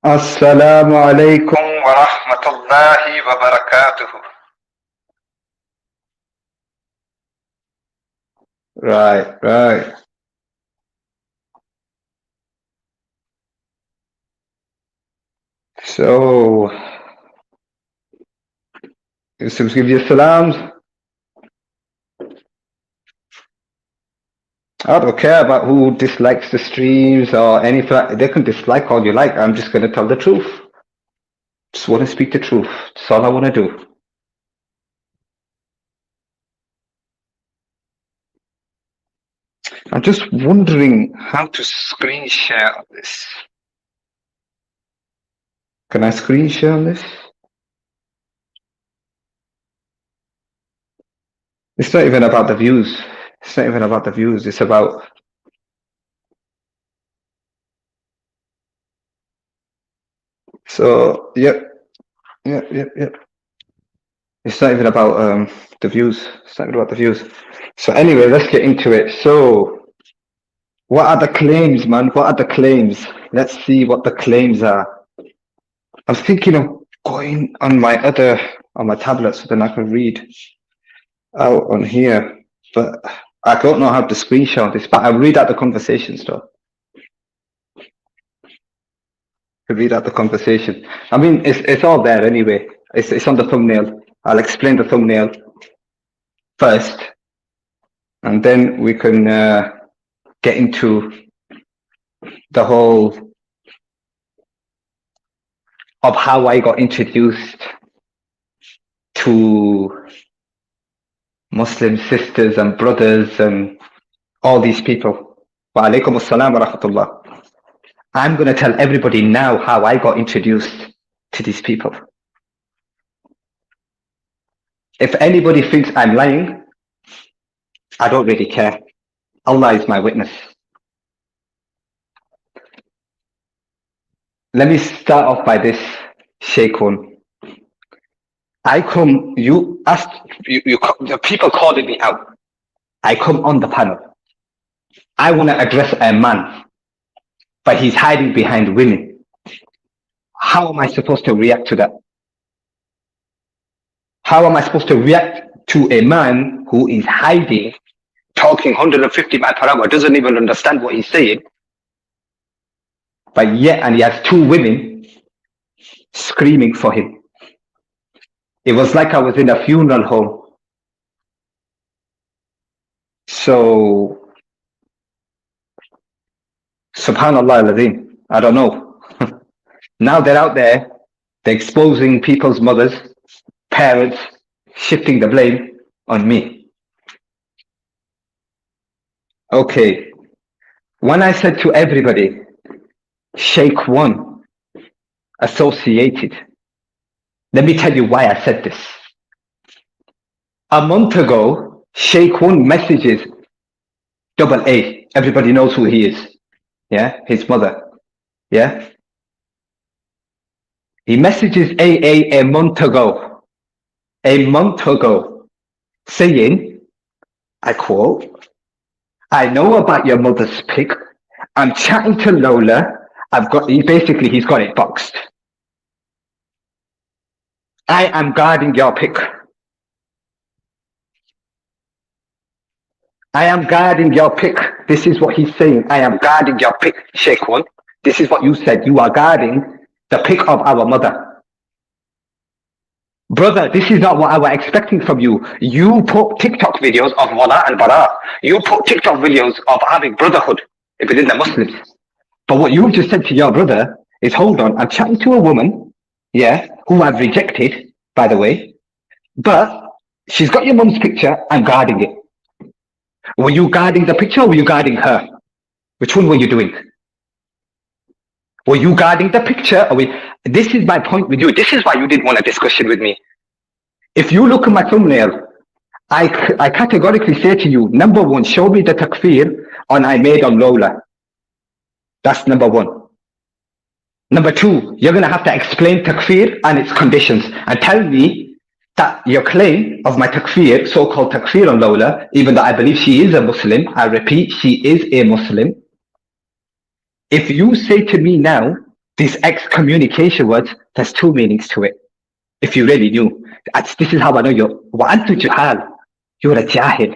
Assalamu alaikum wa rahmatullahi wa barakatuhu. Right. So, Yusuf, give you salams. I don't care about who dislikes the streams or anything. They can dislike all you like. I'm just going to tell the truth. Just want to speak the truth. That's all I want to do. I'm just wondering how to screen share on this. Can I screen share on this? It's not even about the views. It's not even about the views. It's about... So, yep. It's not even about the views. It's not even about the views. So anyway, let's get into it. So, what are the claims, man? What are the claims? Let's see what the claims are. I'm thinking of going on my tablet so then I can read out on here. But I don't know how to screenshot this, but I'll read out the conversation stuff. Read out the conversation. I mean, it's all there anyway. It's on the thumbnail. I'll explain the thumbnail first, and then we can get into the whole of how I got introduced to Muslim sisters and brothers and all these people. Wa alaikum assalam wa rahmatullah. I'm going to tell everybody now how I got introduced to these people. If anybody thinks I'm lying, I don't really care. Allah is my witness. Let me start off by this, Sheikh one. The people calling me out. I come on the panel. I want to address a man, but he's hiding behind women. How am I supposed to react to that? How am I supposed to react to a man who is hiding, talking 150 miles per hour, doesn't even understand what he's saying, but yet, and he has two women screaming for him. It was like I was in a funeral home. So, subhanallah al-azim, I don't know. Now they're out there, they're exposing people's mothers, parents, shifting the blame on me. Okay, when I said to everybody, Sheikh one, associated, let me tell you why I said this. A month ago, Sheikh one messages Double A. Everybody knows who he is. Yeah, his mother. Yeah. He messages AA a month ago, saying, I quote, I know about your mother's pic. I'm chatting to Lola. He's got it boxed. I am guarding your pic. I am guarding your pic. This is what he's saying. I am guarding your pic, Sheikh one. This is what you said. You are guarding the pic of our mother. Brother, this is not what I was expecting from you. You put TikTok videos of Wala and Bara. You put TikTok videos of having brotherhood within the Muslims. But what you've just said to your brother is, hold on, I'm chatting to a woman, yeah, who I've rejected, by the way, but she's got your mum's picture, I'm guarding it. Were you guarding the picture or were you guarding her? Which one were you doing? Were you guarding the picture? This is my point with you. This is why you didn't want a discussion with me. If you look at my thumbnail, I categorically say to you, number one, show me the takfir I made on Lola. That's number one. Number two, you're going to have to explain takfir and its conditions and tell me that your claim of my takfir, so-called takfir on Lola, even though I believe she is a Muslim, I repeat, she is a Muslim. If you say to me now These excommunication words, there's two meanings to it. If you really knew. This is how I know you're. وَأَنْتُ جُهَالٌ. You're a jahil.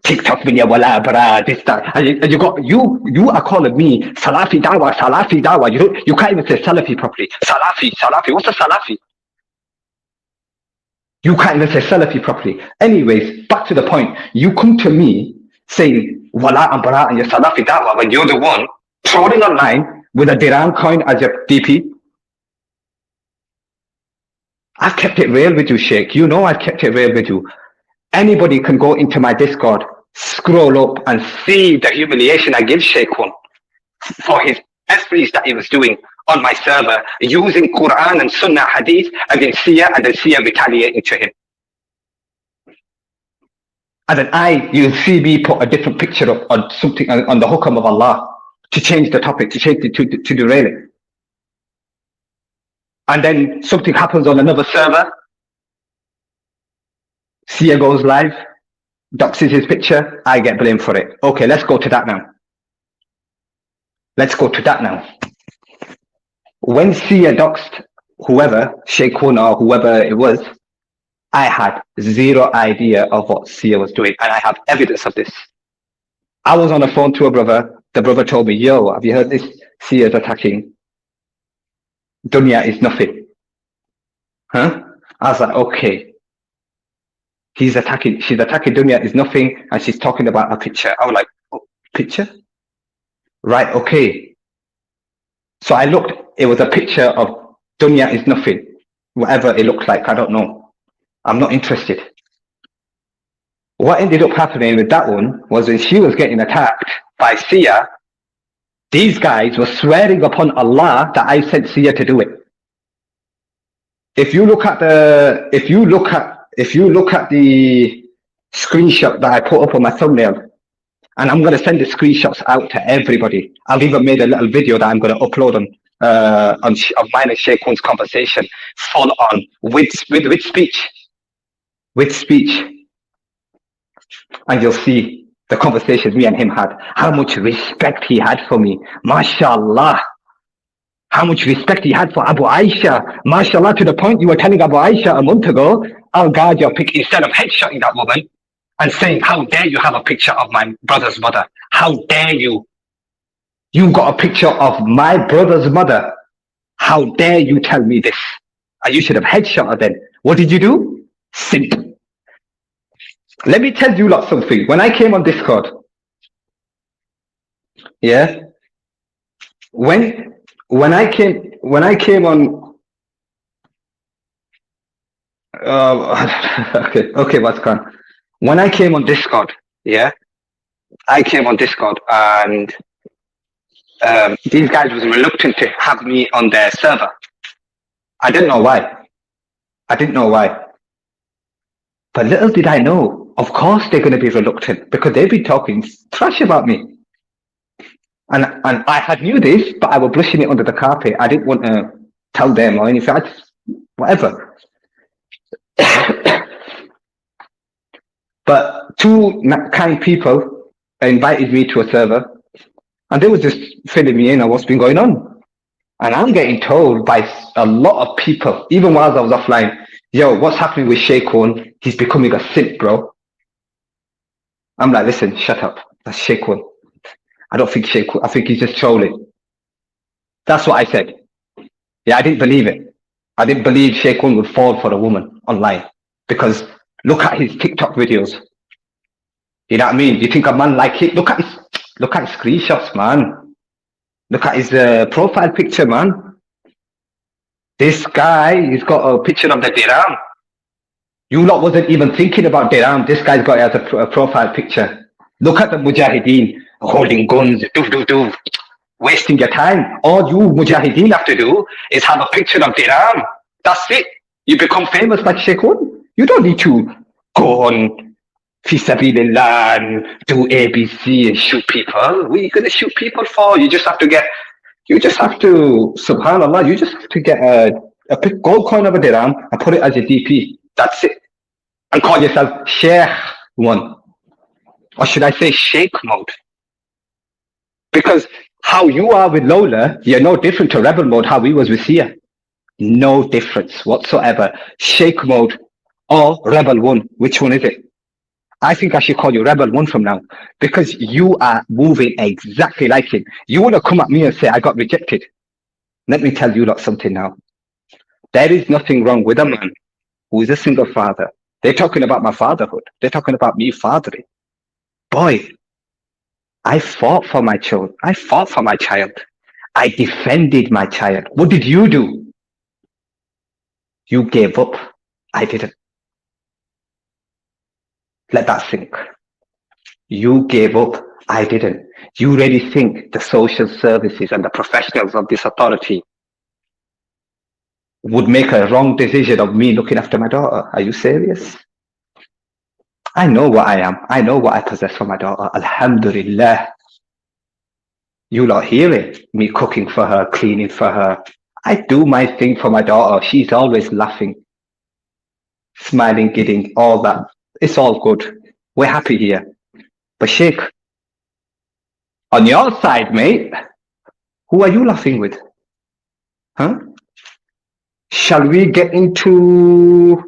TikTok video, wala, bra, this, that. And you are calling me Salafi Dawa, Salafi Dawa. You can't even say Salafi properly. Salafi. What's a Salafi? You can't even say Salafi properly. Anyways, back to the point. You come to me saying wala and bara and you're Salafi Dawa when you're the one trolling online with a dirham coin as your DP. I've kept it real with you, Sheikh. You know I've kept it real with you. Anybody can go into my Discord, scroll up and see the humiliation I give Sheikh One for his esprits that he was doing on my server, using Quran and Sunnah Hadith against Sia and then Sia retaliating to him. And then you'll see me put a different picture up on something on the hukam of Allah to change the topic, to change it, to derail it. And then something happens on another server. Sia goes live, doxes his picture, I get blamed for it. Okay, let's go to that now. When Sia doxed whoever, Sheikh One or whoever it was, I had zero idea of what Sia was doing, and I have evidence of this. I was on the phone to a brother. The brother told me, yo, have you heard this? Sia's attacking. Dunya is nothing. Huh? I was like, okay. She's attacking Dunya is nothing, and she's talking about a picture. I was like, oh, picture? Right, okay. So I looked, it was a picture of Dunya is nothing. Whatever it looked like, I don't know. I'm not interested. What ended up happening with that one was when she was getting attacked by Sia, these guys were swearing upon Allah that I sent Sia to do it. If you look at the screenshot that I put up on my thumbnail, and I'm going to send the screenshots out to everybody. I've even made a little video that I'm going to upload on mine and Sheikh One's conversation, full on with speech, and you'll see the conversations me and him had. How much respect he had for me, mashallah. How much respect he had for Abu Aisha, mashallah, to the point you were telling Abu Aisha a month ago, I'll guard your pick, instead of headshotting that woman and saying, how dare you have a picture of my brother's mother? How dare you? You got a picture of my brother's mother. How dare you tell me this? And you should have headshot her then. What did you do? Simp. Let me tell you lot something. When I came on Discord, yeah, when I came on, okay, what's gone? When I came on Discord, yeah, I came on Discord and these guys was reluctant to have me on their server. I didn't know why. But little did I know, of course they're going to be reluctant because they've been talking trash about me. And I had knew this, but I was brushing it under the carpet. I didn't want to tell them or anything. Whatever. But two kind people invited me to a server, and they were just filling me in on what's been going on. And I'm getting told by a lot of people, even while I was offline, yo, what's happening with Sheikh One? He's becoming a simp, bro. I'm like, listen, shut up. That's Sheikh One. I don't think Sheikh One, I think he's just trolling. That's what I said. Yeah, I didn't believe it. I didn't believe Sheikh One would fall for a woman online, because look at his TikTok videos. You know what I mean? You think a man like him? Look at his screenshots, man. Look at his profile picture, man. This guy, he's got a picture of the dirham. You lot wasn't even thinking about dirham. This guy's got it as a profile picture. Look at the mujahideen holding guns, wasting your time. All you mujahideen have to do is have a picture of dirham. That's it. You become famous like Sheikh One. You don't need to go on fi sabilillah and do ABC and shoot people. What are you gonna shoot people for? You just have to, subhanallah, you just have to get a gold coin of a dirham and put it as your DP. That's it. And call yourself Sheikh One. Or should I say Sheikh Mode? Because How you are with Lola, you're no different to rebel mode, how we was with Sia. No difference whatsoever. Sheikh mode or rebel one. Which one is it? I think I should call you rebel one from now because you are moving exactly like him. You want to come at me and say I got rejected. Let me tell you lot something now. There is nothing wrong with a man who is a single father. They're talking about my fatherhood. They're talking about me fathering. Boy, I fought for my child. I fought for my child. I defended my child. What did you do? You gave up. I didn't. Let that sink. You gave up. I didn't. You really think the social services and the professionals of this authority would make a wrong decision of me looking after my daughter? Are you serious? I know what I am. I know what I possess for my daughter. Alhamdulillah. You lot hear it. Me cooking for her, cleaning for her. I do my thing for my daughter. She's always laughing, smiling, gidding, all that. It's all good. We're happy here. But Sheikh, on your side, mate, who are you laughing with? Huh? Shall we get into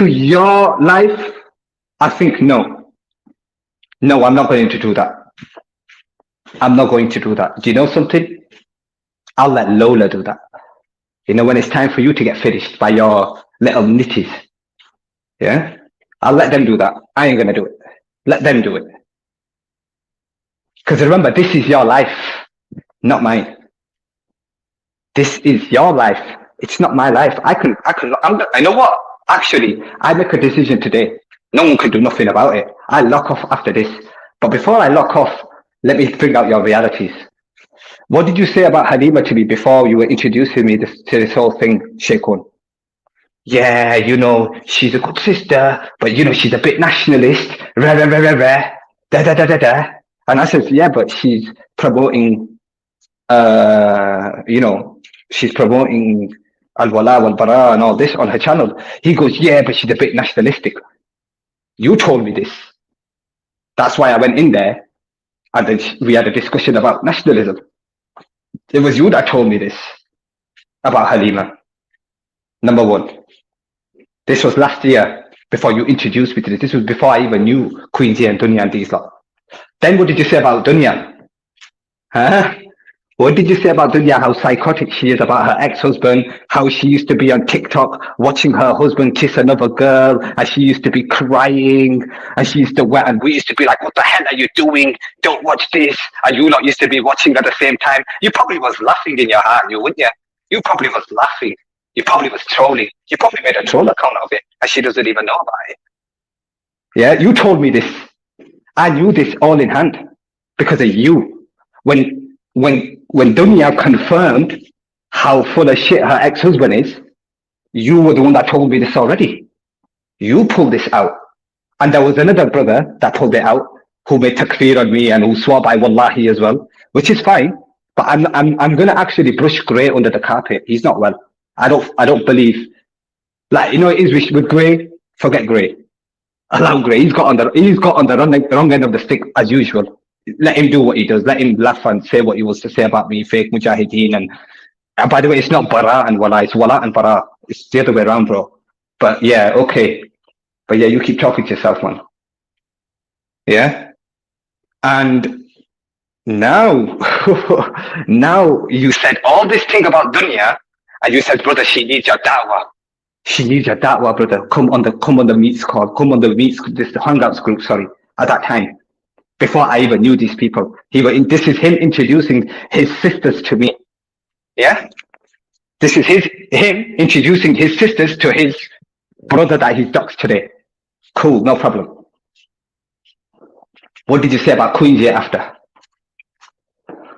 your life? I think no. No, I'm not going to do that. I'm not going to do that. Do you know something? I'll let Lola do that. You know, when it's time for you to get finished by your little nitties. Yeah? I'll let them do that. I ain't going to do it. Let them do it. Because remember, this is your life, not mine. This is your life. It's not my life. I know what? Actually, I make a decision today. No one can do nothing about it. I lock off after this. But before I lock off, let me bring out your realities. What did you say about Halima to me before you were introducing me to this whole thing, Sheikh One? Yeah, you know, she's a good sister, but you know, she's a bit nationalist. Rah, rah, rah, rah, rah. Da, da, da, da, da. And I said, yeah, but she's promoting, you know, she's promoting Al-Wala wal-Bara and all this on her channel. He goes, yeah, but she's a bit nationalistic. You told me this. That's why I went in there and then we had a discussion about nationalism. It was you that told me this about Halima. Number one. This was last year before you introduced me to this. This was before I even knew Queensy and Dunya and these lot. Then what did you say about Dunya? Huh? What did you say about Dunya? How psychotic she is about her ex-husband, how she used to be on TikTok watching her husband kiss another girl, and she used to be crying, and she used to wet, and we used to be like, what the hell are you doing? Don't watch this. And you lot used to be watching at the same time. You probably was laughing in your heart, wouldn't you? You probably was laughing. You probably was trolling. You probably made a troll account of it, and she doesn't even know about it. Yeah, you told me this. I knew this all in hand because of you. When Dunya confirmed how full of shit her ex-husband is, you were the one that told me this already. You pulled this out. And there was another brother that pulled it out who made takfir on me and who swore by Wallahi as well, which is fine. But I'm gonna actually brush Gray under the carpet. He's not well. I don't believe, like, you know, it is with Gray, forget Gray. Allow Gray. He's got on the wrong end of the stick as usual. Let him do what he does. Let him laugh and say what he wants to say about me, fake mujahideen. And by the way, it's not bara and wala, it's wala and bara. It's the other way around, bro. But yeah, okay. But yeah, you keep talking to yourself, man. Yeah? And now, now you said all this thing about Dunya, and you said, brother, she needs your da'wah. She needs your da'wah, brother. Come on the meets call. Come on the meets, the Hangouts group, sorry, at that time. Before I even knew these people. This is him introducing his sisters to me. Yeah? This is him introducing his sisters to his brother that he's doxed today. Cool, no problem. What did you say about Queensy after?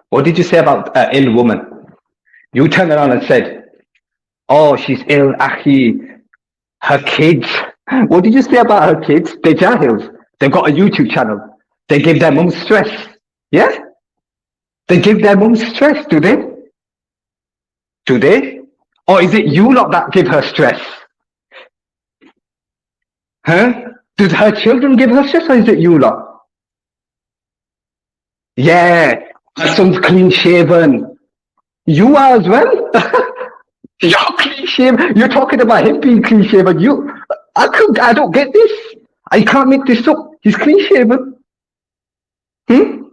What did you say about an ill woman? You turned around and said, oh, she's ill, Akhi. Her kids. What did you say about her kids? They're jahils. They've got a YouTube channel. They give their mum stress. Yeah? They give their mum stress, do they? Do they? Or is it you lot that give her stress? Huh? Does her children give her stress or is it you lot? Yeah. My son's clean shaven. You are as well. You're clean shaven. You're talking about him being clean shaven. I don't get this. I can't make this up. He's clean shaven. Hmm?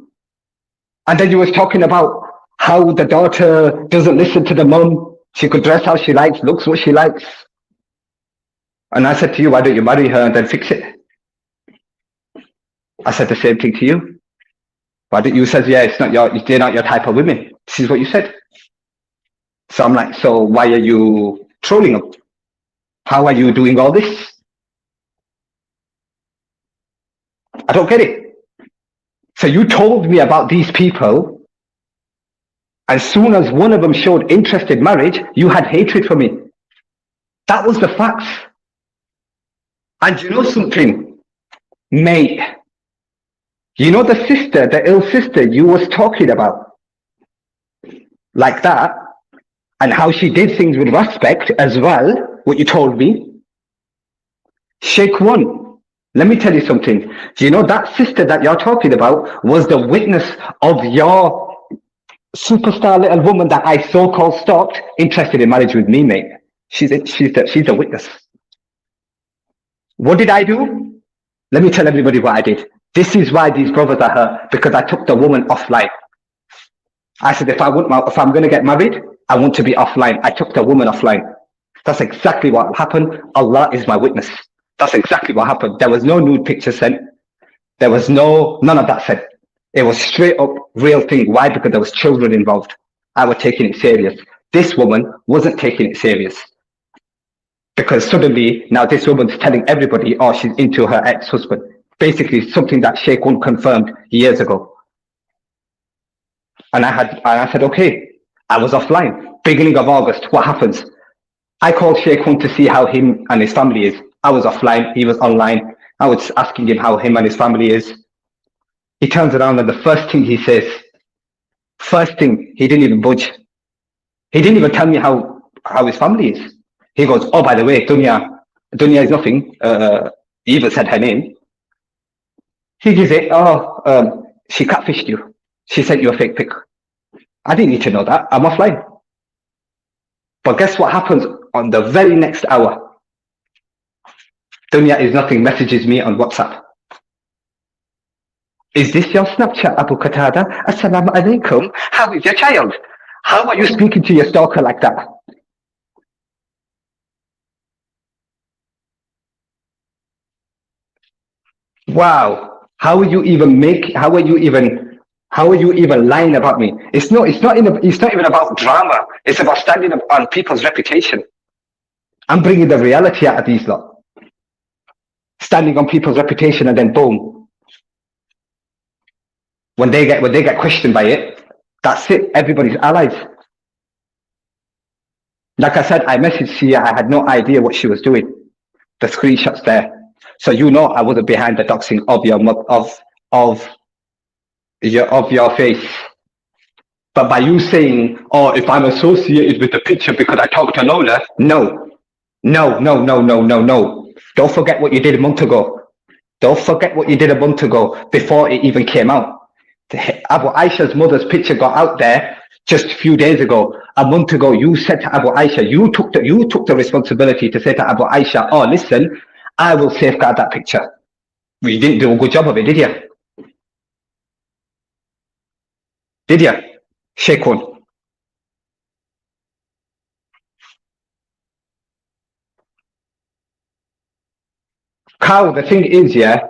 And then you was talking about how the daughter doesn't listen to the mum. She could dress how she likes, looks what she likes. And I said to you, why don't you marry her and then fix it? I said the same thing to you. Why don't you said, yeah, they're not your type of women. This is what you said. So I'm like, so why are you trolling them? How are you doing all this? I don't get it. So you told me about these people. As soon as one of them showed interest in marriage, you had hatred for me. That was the facts. And you know something, mate? You know the sister, the ill sister you was talking about, like that, and how she did things with respect as well, what you told me? Sheikh One, let me tell you something. Do you know that sister that you're talking about was the witness of your superstar little woman that I so-called stalked, interested in marriage with me, mate? She's the witness. What did I do? Let me tell everybody what I did. This is why these brothers are hurt, because I took the woman offline. I said, if I'm going to get married, I want to be offline. I took the woman offline. That's exactly what happened. Allah is my witness. That's exactly what happened. There was no nude picture sent. There was none of that sent. It was straight up real thing. Why? Because there was children involved. I was taking it serious. This woman wasn't taking it serious. Because suddenly, now this woman's telling everybody, oh, she's into her ex-husband. Basically, something that Sheikh One confirmed years ago. And I said, okay, I was offline. Beginning of August, what happens? I called Sheikh One to see how him and his family is. I was offline, he was online. I was asking him how him and his family is. He turns around and the first thing he says, he didn't even budge. He didn't even tell me how his family is. He goes, oh, by the way, Dunya is nothing. He even said her name. He gives it, she catfished you. She sent you a fake pic. I didn't need to know that. I'm offline. But guess what happens on the very next hour? Dunya is nothing messages me on WhatsApp. Is this your Snapchat, Abu Qatada? Assalamu alaikum. How is your child? How are you speaking to your stalker like that? Wow. How are you even lying about me? It's not even about drama. It's about standing up on people's reputation. I'm bringing the reality out of these lot. Standing on people's reputation, and then boom. When they get questioned by it, that's it. Everybody's allies. Like I said, I messaged Sia. I had no idea what she was doing. The screenshots there. So you know I wasn't behind the doxing of your face. But by you saying, oh, if I'm associated with the picture because I talked to Lola, no. Don't forget what you did a month ago. Don't forget what you did a month ago before it even came out. Abu Aisha's mother's picture got out there just a few days ago. A month ago, you said to Abu Aisha, you took the responsibility to say to Abu Aisha, oh, listen, I will safeguard that picture. Well, you didn't do a good job of it, did you? Did you? Sheikh One. Carl, the thing is, yeah,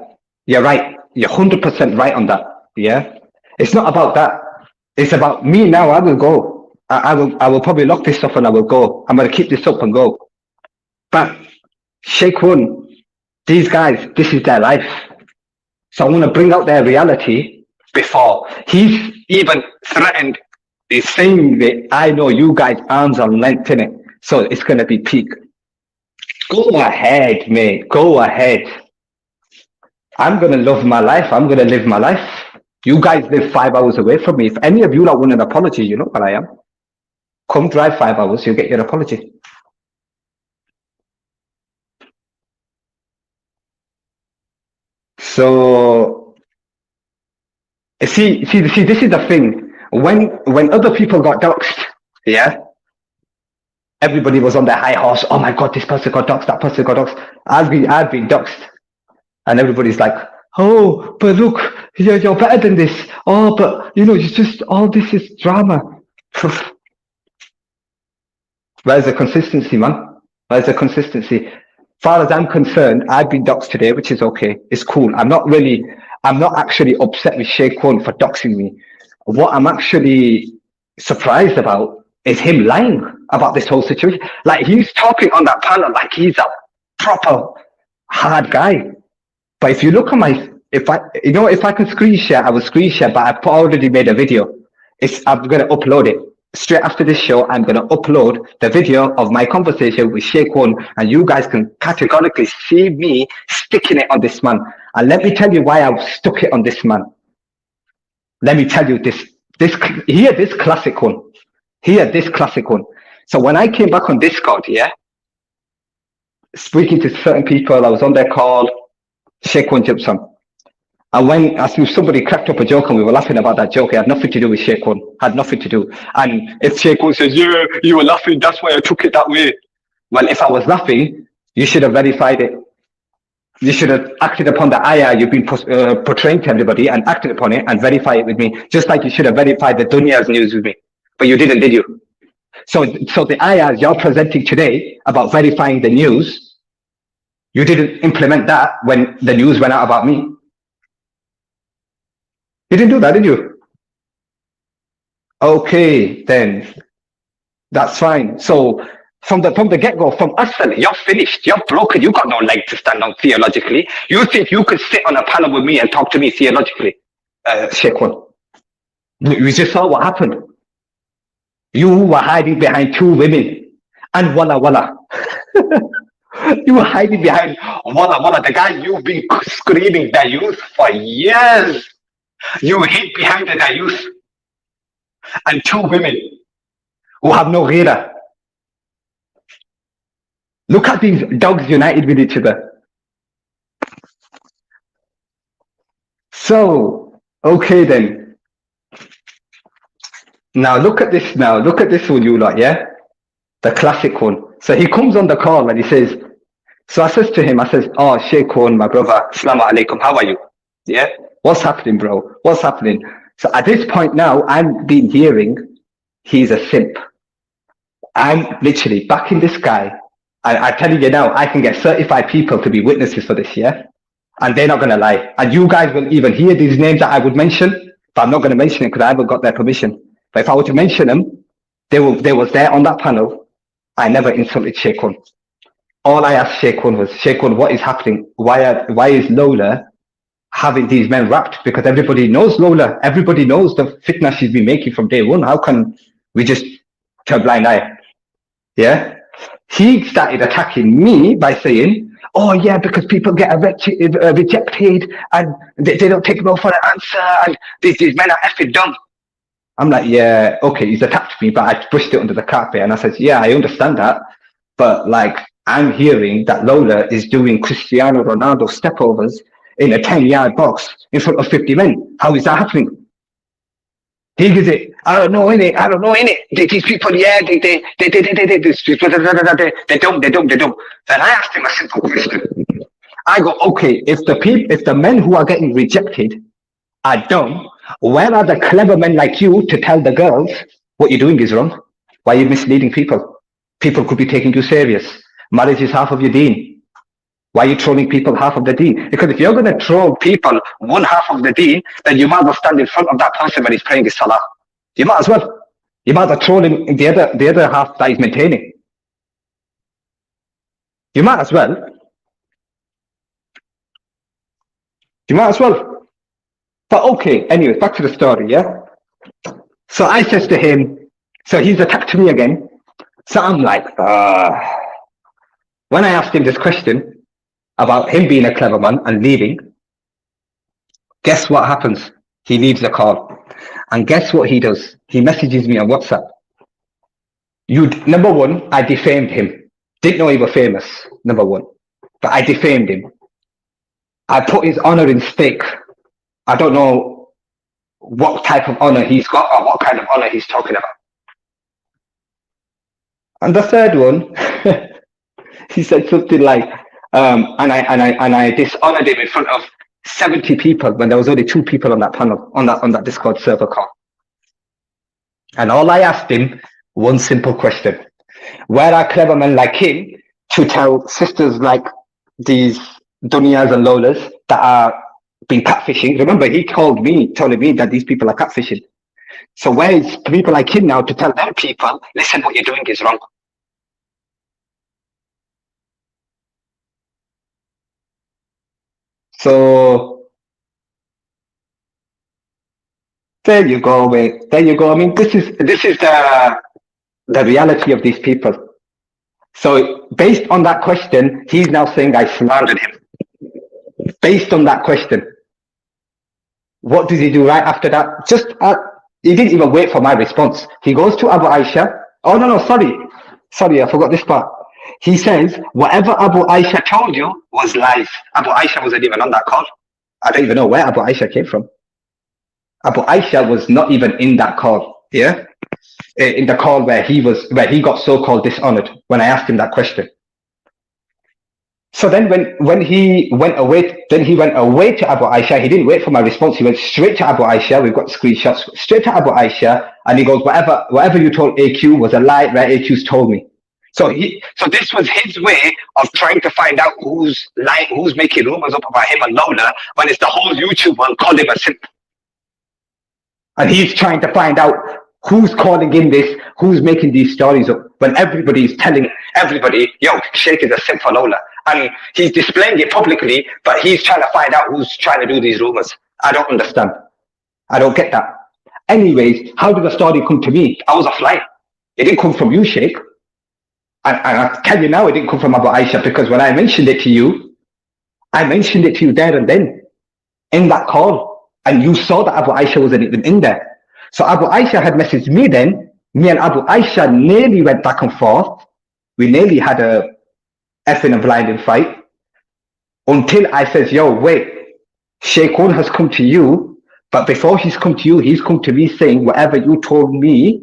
you're right. You're 100% right on that. Yeah. It's not about that. It's about me now. I will go. I will probably lock this up and I will go. I'm going to keep this up and go. But Sheikh One, these guys, this is their life. So I want to bring out their reality before. He's even threatened. He's saying that I know you guys arms are length in it. So it's going to be peak. Go ahead, mate. Go ahead. I'm going to love my life. I'm going to live my life. You guys live 5 hours away from me. If any of you don't want an apology, you know what I am. Come drive 5 hours, you'll get your apology. So, see, this is the thing. When other people got doxed, yeah, everybody was on their high horse. Oh my God, this person got doxed, that person got doxed. I'd been doxed. And everybody's like, oh, but look, you're better than this. Oh, but it's just all this is drama. Where's the consistency, man? Where's the consistency? Far as I'm concerned, I've been doxed today, which is okay. It's cool. I'm not actually upset with Sheikh One for doxing me. What I'm actually surprised about is him lying about this whole situation. Like, he's talking on that panel like he's a proper hard guy. But if you look at if I can screen share, I will screen share, but I've already made a video. I'm going to upload it. Straight after this show, I'm going to upload the video of my conversation with Sheikh One, and you guys can categorically see me sticking it on this man. And let me tell you why I've stuck it on this man. Let me tell you this classic one. This classic one. So when I came back on Discord, yeah, speaking to certain people, I was on their call, Sheikh One jumps on. And as if somebody cracked up a joke and we were laughing about that joke, it had nothing to do with Sheikh One. Had nothing to do. And if Sheikh One says, yeah, you were laughing, that's why I took it that way. Well, if I was laughing, you should have verified it. You should have acted upon the ayah you've been portraying to everybody and acted upon it and verify it with me. Just like you should have verified the Dunya's news with me. But you didn't, did you? So the ayahs you're presenting today about verifying the news, you didn't implement that when the news went out about me. You didn't do that, did you? Okay, then that's fine. So from the get-go, from us, you're finished. You're broken. You got no leg to stand on theologically. You think you could sit on a panel with me and talk to me theologically, Sheikh One? We just saw what happened. You were hiding behind two women and walla. You were hiding behind walla, the guy you've been screaming the youth for years. You hid behind the dayus and two women who have no ghira. Look at these dogs united with each other. So, okay then. Now look at this one, you lot, yeah? The classic one. So he comes on the call and he says, so I says to him, oh, Sheikh One, my brother, Assalamu alaikum, how are you? Yeah? What's happening, bro? What's happening? So at this point now, I'm been hearing he's a simp. I'm literally backing this guy. I'm telling you now, I can get certified people to be witnesses for this, yeah? And they're not going to lie. And you guys will even hear these names that I would mention, but I'm not going to mention it because I haven't got their permission. But if I were to mention them, they was there on that panel. I never insulted Sheikh One. All I asked Sheikh One was, Sheikh One, what is happening? Why is Lola having these men wrapped? Because everybody knows Lola. Everybody knows the fitna she's been making from day one. How can we just turn a blind eye? Yeah? He started attacking me by saying, oh yeah, because people get rejected and they don't take no for an answer and these men are effing dumb. I'm like, yeah, okay, he's attacked me, but I pushed it under the carpet and I said, yeah, I understand that. But like, I'm hearing that Lola is doing Cristiano Ronaldo stepovers in a 10-yard box in front of 50 men. How is that happening? He gives it, I don't know, innit? These people, yeah, they don't. Then I asked him a simple question. I go, okay, if the men who are getting rejected are dumb, where are the clever men like you to tell the girls what you're doing is wrong? Why are you misleading people? People could be taking you serious. Marriage is half of your deen. Why are you trolling people half of the deen? Because if you're going to troll people one half of the deen, then you might as well stand in front of that person when he's praying his salah. You might as well. You might as well troll him the other half that he's maintaining. You might as well. You might as well. But okay, anyways, back to the story, yeah? So I says to him, so he's attacked me again. So I'm like, when I asked him this question about him being a clever man and leaving, guess what happens? He leaves the call. And guess what he does? He messages me on WhatsApp. Number one, I defamed him. Didn't know he was famous, number one. But I defamed him. I put his honor in stake. I don't know what type of honor he's got or what kind of honor he's talking about. And the third one, he said something like, and I dishonored him in front of 70 people when there was only 2 people on that panel, on that Discord server call. And all I asked him, one simple question: where are clever men like him to tell sisters like these Dunyas and Lolas that are being catfishing? Remember, he called me, telling me that these people are catfishing. So where is people like him now to tell them people, listen, what you're doing is wrong? So there you go, mate. There you go. I mean, this is the reality of these people. So based on that question, he's now saying I slandered him. Based on that question, what does he do right after that? Just he didn't even wait for my response. He goes to Abu Aisha. Oh no, sorry, I forgot this part. He says whatever Abu Aisha told you was lies. Abu Aisha wasn't even on that call. I don't even know where Abu Aisha came from. Abu Aisha was not even in that call. Yeah, in the call where he got so-called dishonored when I asked him that question. So then when he went away to Abu Aisha. He didn't wait for my response. He went straight to Abu Aisha. We've got screenshots. Straight to Abu Aisha, and he goes, whatever you told AQ was a lie, where AQ's told me. So this was his way of trying to find out who's lying, who's making rumors up about him and Lola, when it's the whole YouTube world called him a simp. And he's trying to find out who's calling in this, who's making these stories up, when everybody's telling everybody, yo, Sheikh is a simp for Lola. And he's displaying it publicly, but he's trying to find out who's trying to do these rumors. I don't understand. I don't get that. Anyways, how did the story come to me? I was offline. It didn't come from you, Sheikh. And I tell you now, it didn't come from Abu Aisha, because when I mentioned it to you, I mentioned it to you there and then, in that call. And you saw that Abu Aisha wasn't even in there. So Abu Aisha had messaged me then. Me and Abu Aisha nearly went back and forth. We nearly had a effing and blinding fight. Until I says, yo, wait, Shaykhun has come to you, but before he's come to you, he's come to me saying, whatever you told me,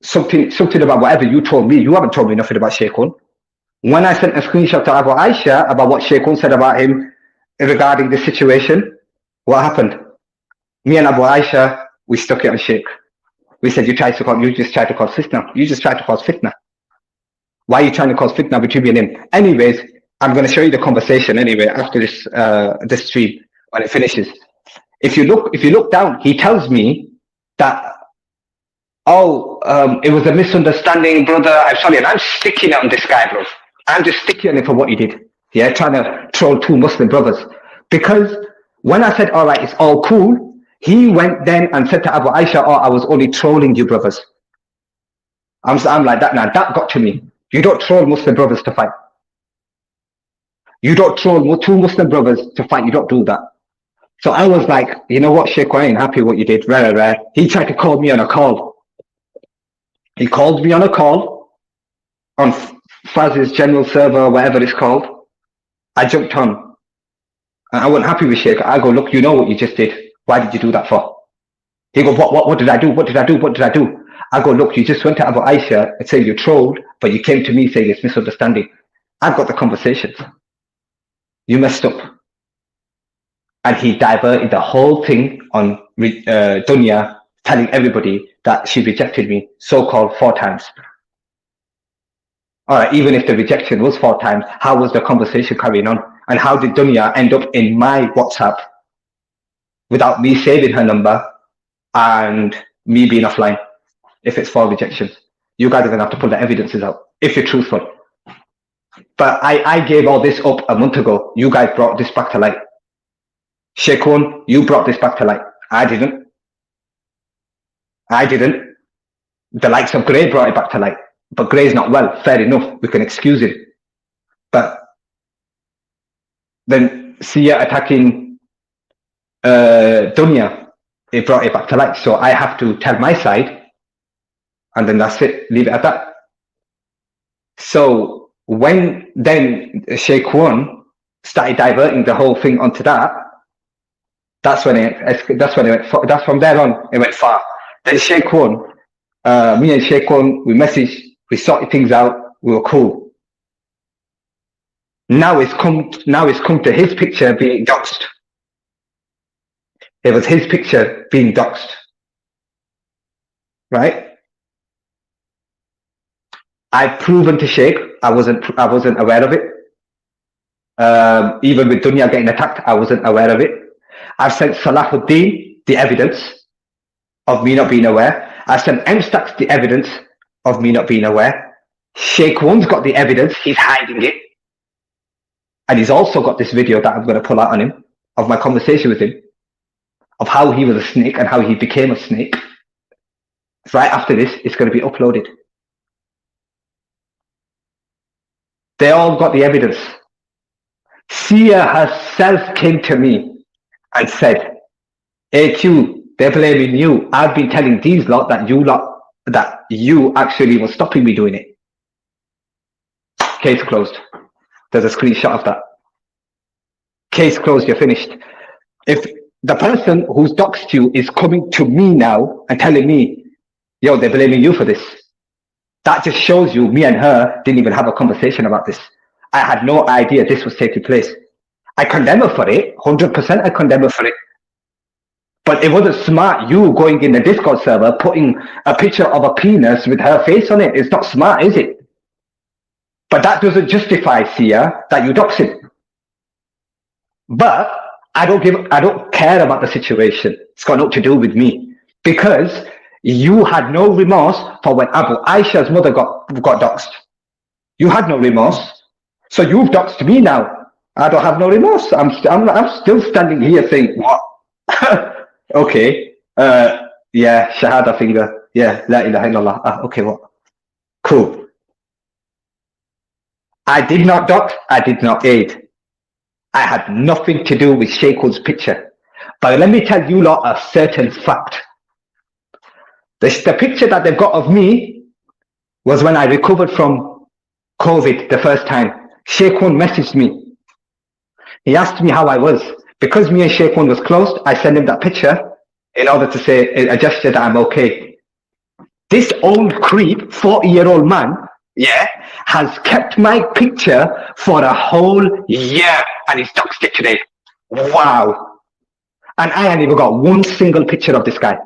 something about whatever you told me, you haven't told me nothing about Shaykhun. When I sent a screenshot to Abu Aisha about what Shaykhun said about him regarding the situation, what happened? Me and Abu Aisha, we stuck it on Sheikh. We said, you just tried to cause fitna. You just tried to cause fitna. Why are you trying to cause fitna between me and him? Anyways, I'm going to show you the conversation anyway after this stream when it finishes. If you look down, he tells me that, it was a misunderstanding, brother. I'm sorry, and I'm sticking on this guy, bro. I'm just sticking on him for what he did. Yeah, trying to troll 2 Muslim brothers. Because when I said, all right, it's all cool, he went then and said to Abu Aisha, I was only trolling you brothers. I'm like, that got to me. You don't troll Muslim brothers to fight. You don't troll 2 Muslim brothers to fight. You don't do that. So I was like, you know what, Sheikh, I ain't happy what you did. Rare. He tried to call me on a call. He called me on a call on Faz's general server, whatever it's called. I jumped on. And I wasn't happy with Sheikh. I go, look, you know what you just did. Why did you do that for? He go, what did I do? What did I do? I go, look, you just went to Abu Aisha and said you trolled, but you came to me saying it's misunderstanding. I've got the conversations. You messed up. And he diverted the whole thing on Dunya, telling everybody that she rejected me, so-called 4 times. All right, even if the rejection was 4 times, how was the conversation carrying on? And how did Dunya end up in my WhatsApp without me saving her number and me being offline? If it's 4 rejections, you guys are going to have to pull the evidences out if you're truthful. But I gave all this up a month ago. You guys brought this back to light. Shaykhun, you brought this back to light. I didn't. The likes of Gray brought it back to light. But Gray's not well. Fair enough. We can excuse him. But then Sia attacking Dunya, it brought it back to light. So I have to tell my side. And then that's it. Leave it at that. So when then Shaykhun started diverting the whole thing onto that That's when that's from there on, it went far. Then Sheikh One, me and Sheikh One, we messaged, we sorted things out, we were cool. Now it's come to his picture being doxed. It was his picture being doxed. Right? I've proven to Sheikh, I wasn't aware of it. Even with Dunya getting attacked, I wasn't aware of it. I've sent Salahuddin the evidence of me not being aware. I've sent Mstax the evidence of me not being aware. Sheikh One's got the evidence, he's hiding it. And he's also got this video that I'm going to pull out on him, of my conversation with him, of how he was a snake and how he became a snake. Right after this, it's going to be uploaded. They all got the evidence. Sia herself came to me and said, AQ, they're blaming you. I've been telling these lot that you actually were stopping me doing it. Case closed. There's a screenshot of that. Case closed, you're finished. If the person who's doxed you is coming to me now and telling me, yo, they're blaming you for this, that just shows you me and her didn't even have a conversation about this. I had no idea this was taking place. I condemn her for it, 100% I condemn her for it. But it wasn't smart, you going in the Discord server, putting a picture of a penis with her face on it. It's not smart, is it? But that doesn't justify, Sia, that you dox it. But I don't care about the situation. It's got nothing to do with me. Because you had no remorse for when Abu Aisha's mother got doxed. You had no remorse. So you've doxed me now. I don't have no remorse. I'm still standing here saying, what? Okay. Yeah, Shahada finger. Yeah, La ilaha illallah. Okay, what? Cool. I did not dox, I did not aid. I had nothing to do with Sheikh's picture. But let me tell you lot a certain fact. The picture that they've got of me was when I recovered from COVID the first time. Sheikh One messaged me. He asked me how I was. Because me and Sheikh One was closed, I sent him that picture in order to say, a gesture that I'm okay. This old creep, 40-year-old man, yeah, has kept my picture for a whole year and he's doxed it today. Wow. And I ain't even got one single picture of this guy.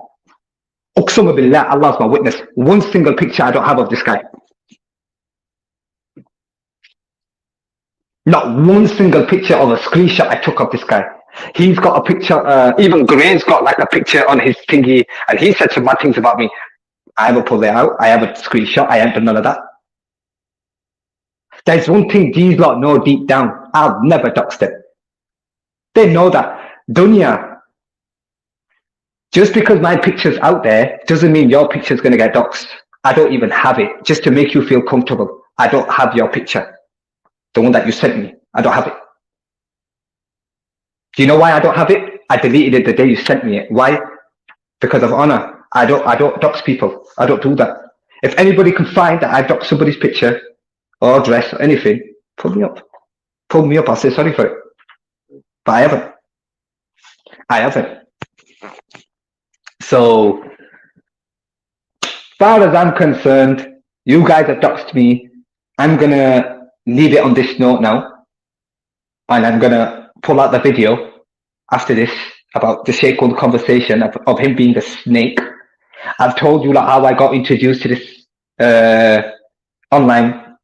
Uqsuma billah, Allah's my witness. One single picture I don't have of this guy. Not one single picture of a screenshot I took of this guy. He's got a picture, even Gray's got like a picture on his thingy and he said some bad things about me. I haven't pulled it out. I haven't screenshot. I haven't done none of that. There's one thing these lot know deep down. I've never doxed it. They know that. Dunya, just because my picture's out there doesn't mean your picture's going to get doxed. I don't even have it. Just to make you feel comfortable. I don't have your picture. The one that you sent me. I don't have it. Do you know why I don't have it? I deleted it the day you sent me it. Why? Because of honor. I don't dox people. I don't do that. If anybody can find that I doxed somebody's picture or address or anything, pull me up. Pull me up, I'll say sorry for it. But I haven't. I haven't. So, as far as I'm concerned, you guys have doxed me. I'm going to leave it on this note now. And I'm going to pull out the video after this about the Sheikh conversation of him being a snake. I've told you like, how I got introduced to this online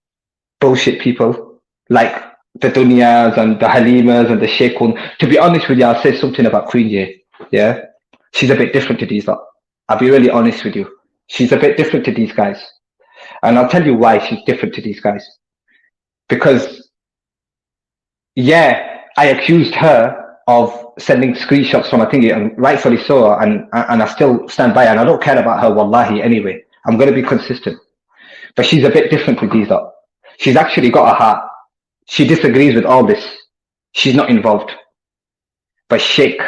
bullshit people like the Dunyas and the Halimas and the Sheikh. To be honest with you, I'll say something about Queen J. Yeah, she's a bit different to these lot. I'll be really honest with you. She's a bit different to these guys. And I'll tell you why she's different to these guys. Because, yeah, I accused her of sending screenshots from a thingy, and rightfully so, and I still stand by, and I don't care about her, wallahi, anyway. I'm going to be consistent. But she's a bit different with these lot. She's actually got a heart. She disagrees with all this. She's not involved. But Sheikh,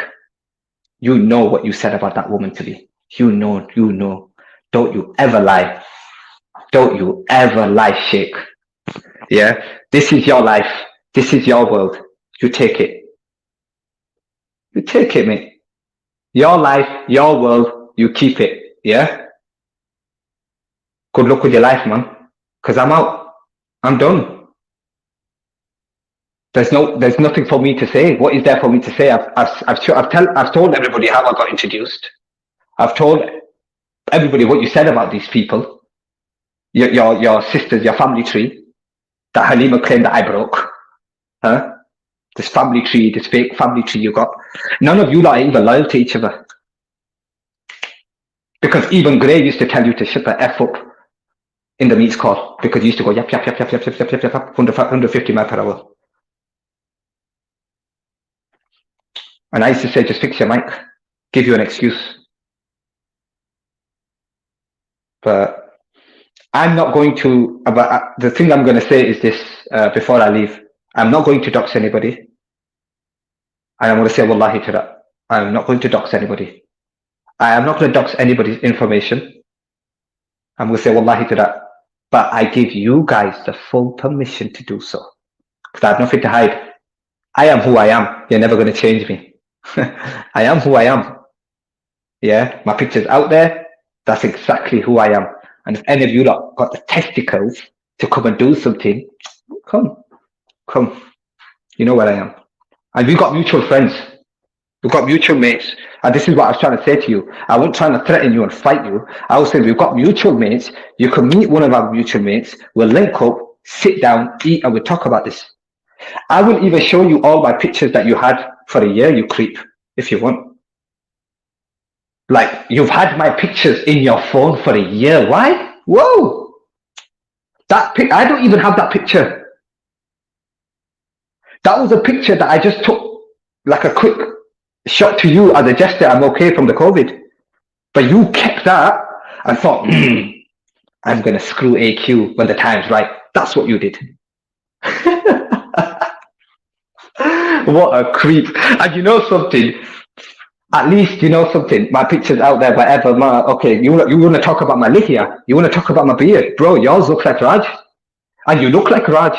you know what you said about that woman to me. You know. Don't you ever lie. Don't you ever lie, Sheikh. Yeah? This is your life. This is your world. You take it. You take it, mate. Your life, your world, you keep it. Yeah? Good luck with your life, man. Because I'm out. I'm done. There's nothing for me to say. What is there for me to say? I've told everybody how I got introduced. I've told everybody what you said about these people. Your sisters, your family tree that Halima claimed that I broke. Huh? This family tree, this fake family tree you got. None of you lot are even loyal to each other. Because even Gray used to tell you to shut the F up in the meets call because you used to go yap, 150 miles per hour. And I used to say, just fix your mic, give you an excuse. But I'm not going to, the thing I'm going to say is this before I leave. I'm not going to dox anybody. And I'm going to say wallahi to that. I'm not going to dox anybody. I am not going to dox anybody's information. I'm going to say wallahi to that. But I give you guys the full permission to do so. Because I have nothing to hide. I am who I am. You're never going to change me. I am who I am. Yeah, my picture's out there. That's exactly who I am. And if any of you lot got the testicles to come and do something, come. You know where I am. And we've got mutual friends. We've got mutual mates. And this is what I was trying to say to you. I wasn't trying to threaten you and fight you. I was saying we've got mutual mates. You can meet one of our mutual mates. We'll link up, sit down, eat, and we'll talk about this. I will even show you all my pictures that you had for a year, you creep, if you want. Like, you've had my pictures in your phone for a year. Why? Whoa! I don't even have that picture. That was a picture that I just took, like a quick shot to you as a gesture. I'm okay from the COVID. But you kept that and thought, I'm going to screw AQ when the time's right. That's what you did. What a creep. And you know something? At least you know something. My picture's out there, whatever. Okay, you want to talk about my lihya? You want to talk about my beard? Bro, yours looks like Raj. And you look like Raj.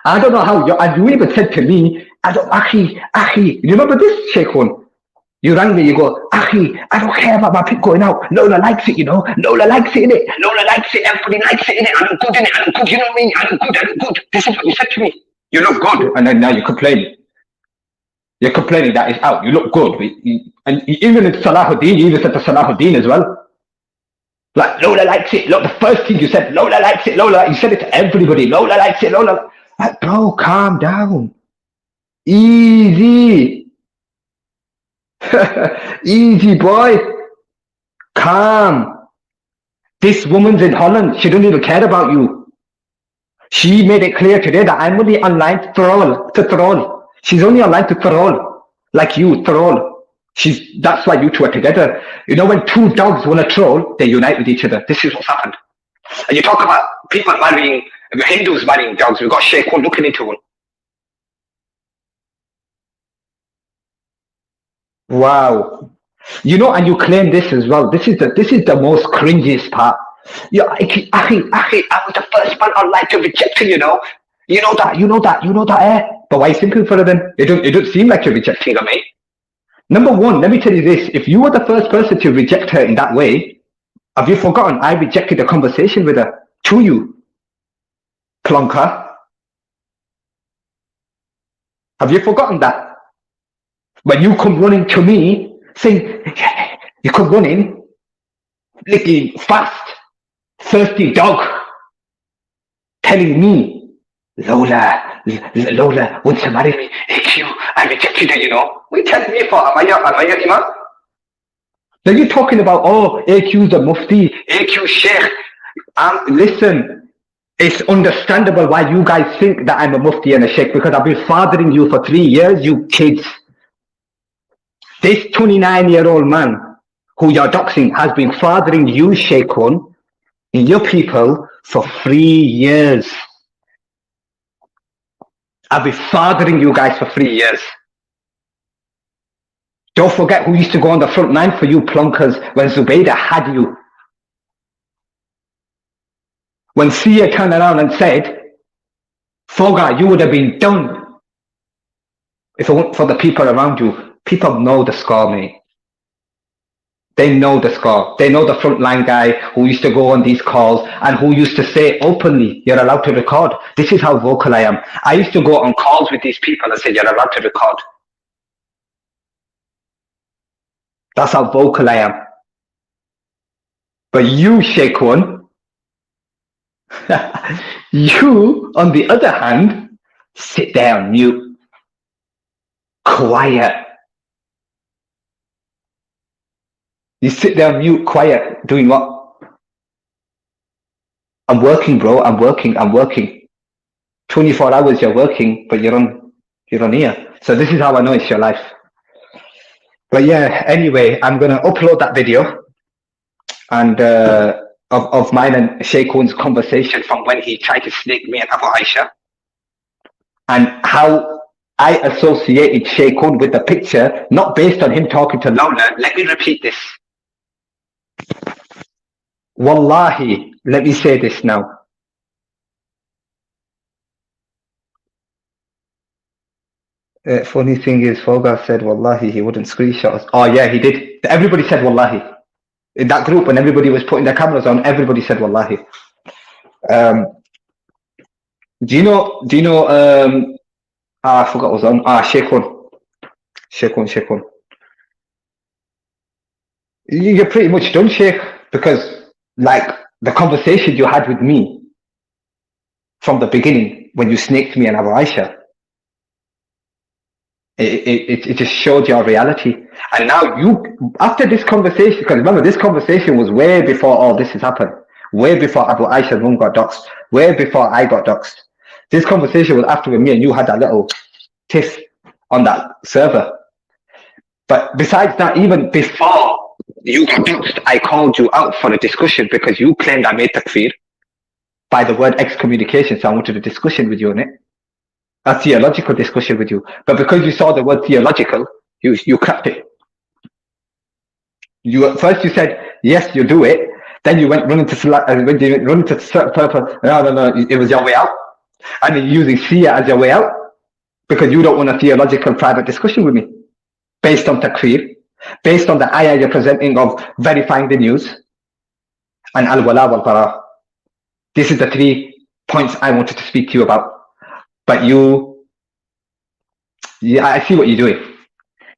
I don't know how and you even said to me, Akhi, you remember this Sheikh one? You rang me, you go, Akhi, I don't care about my pic going out. Lola likes it, you know. Lola likes it, innit? Lola likes it, everybody likes it, innit? I look good, innit? I look good, you know what I mean? I look good. This is what you said to me. You look good. And then now you're complaining. You're complaining that it's out. You look good. And even in Salahuddin, you even said to Salahuddin as well. Like, Lola likes it. Look, the first thing you said, Lola likes it, Lola. You said it to everybody. Lola likes it, Lola. Like, bro, calm down. Easy. Easy, boy. Calm. This woman's in Holland. She doesn't even care about you. She made it clear today that I'm only online to troll. She's only online to troll. Like you, troll. That's why you two are together. You know, when two dogs want to troll, they unite with each other. This is what's happened. And you talk about people marrying, Hindus marrying dogs. We've got Sheikh one looking into one. Wow. You know, and you claim this as well. This is the most cringiest part. Yeah, I was the first man online to reject you, you know. You know that, eh? But why simple for them? It don't seem like you're rejecting her, mate. Number one, let me tell you this. If you were the first person to reject her in that way, have you forgotten I rejected a conversation with her to you? Plonker. Have you forgotten that? When you come running to me, saying, you come running, licking fast, thirsty dog, telling me, Lola wants to marry me. AQ, I rejected her, you know. What are you telling me for? Am I your imam? Then you're talking about, AQ's a mufti, AQ sheikh. Listen, it's understandable why you guys think that I'm a mufti and a sheikh, because I've been fathering you for 3 years, you kids. This 29-year-old man who you're doxing has been fathering you, Sheikh One, and your people for 3 years. I've been fathering you guys for 3 years. Don't forget who used to go on the front line for you plunkers when Zubaydah had you. When Sia turned around and said, Foga, you would have been done if it weren't for the people around you. People know the score, mate. They know the score. They know the frontline guy who used to go on these calls and who used to say openly, you're allowed to record. This is how vocal I am. I used to go on calls with these people and say, you're allowed to record. That's how vocal I am. But you, Sheikh One, you, on the other hand, sit there on mute, quiet. You sit there on mute, quiet, doing what? I'm working, bro. I'm working. 24 hours you're working, but you're on here. So this is how I know it's your life. But yeah, anyway, I'm gonna upload that video and of mine and Sheikh Owen's conversation from when he tried to snake me and Abu Aisha, and how I associated Sheikh Owen with the picture, not based on him talking to Lola. Let me repeat this. Wallahi, let me say this now. Funny thing is, Fogar said, Wallahi, he wouldn't screenshot us. Oh yeah, he did. Everybody said Wallahi. In that group, when everybody was putting their cameras on, everybody said Wallahi. Do you know, I forgot what was on. Sheikh One. You're pretty much done, Sheikh, because like the conversation you had with me from the beginning when you snaked me and Abu Aisha, it just showed your reality. And now you, after this conversation, because remember, this conversation was way before all this has happened, way before Abu Aisha's mum got doxed, way before I got doxed. This conversation was after me and you had that little tiff on that server. But besides that, even before you got doxed, I called you out for a discussion because you claimed I made takfir by the word excommunication. So I wanted a discussion with you on it. A theological discussion with you, but because you saw the word theological, you cracked it. First you said yes, you do it. Then you went running to purpose. No, it was your way out, and you're using Shia as your way out because you don't want a theological private discussion with me based on takfir, based on the ayah you're presenting of verifying the news and al-wala wal-bara. This is the 3 points I wanted to speak to you about. But I see what you're doing.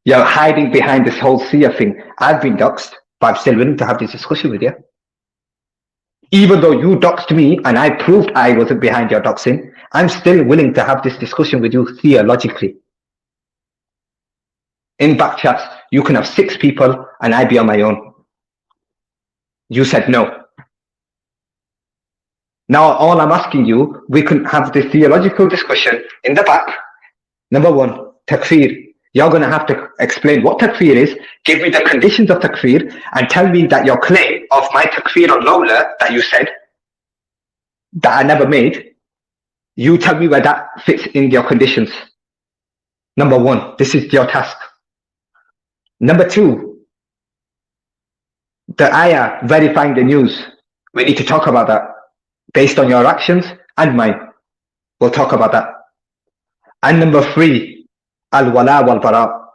You're hiding behind this whole seer thing. I've been doxed, but I'm still willing to have this discussion with you. Even though you doxed me and I proved I wasn't behind your doxing, I'm still willing to have this discussion with you theologically. In back chats, you can have 6 people and I be on my own. You said no. Now, all I'm asking you, we can have this theological discussion in the back. Number 1, takfir. You're going to have to explain what takfir is, give me the conditions of takfir, and tell me that your claim of my takfir on Lola that you said, that I never made, you tell me where that fits in your conditions. Number 1, this is your task. Number 2, the ayah verifying the news. We need to talk about that. Based on your actions and mine. We'll talk about that. And number 3, al-wala wal-bara.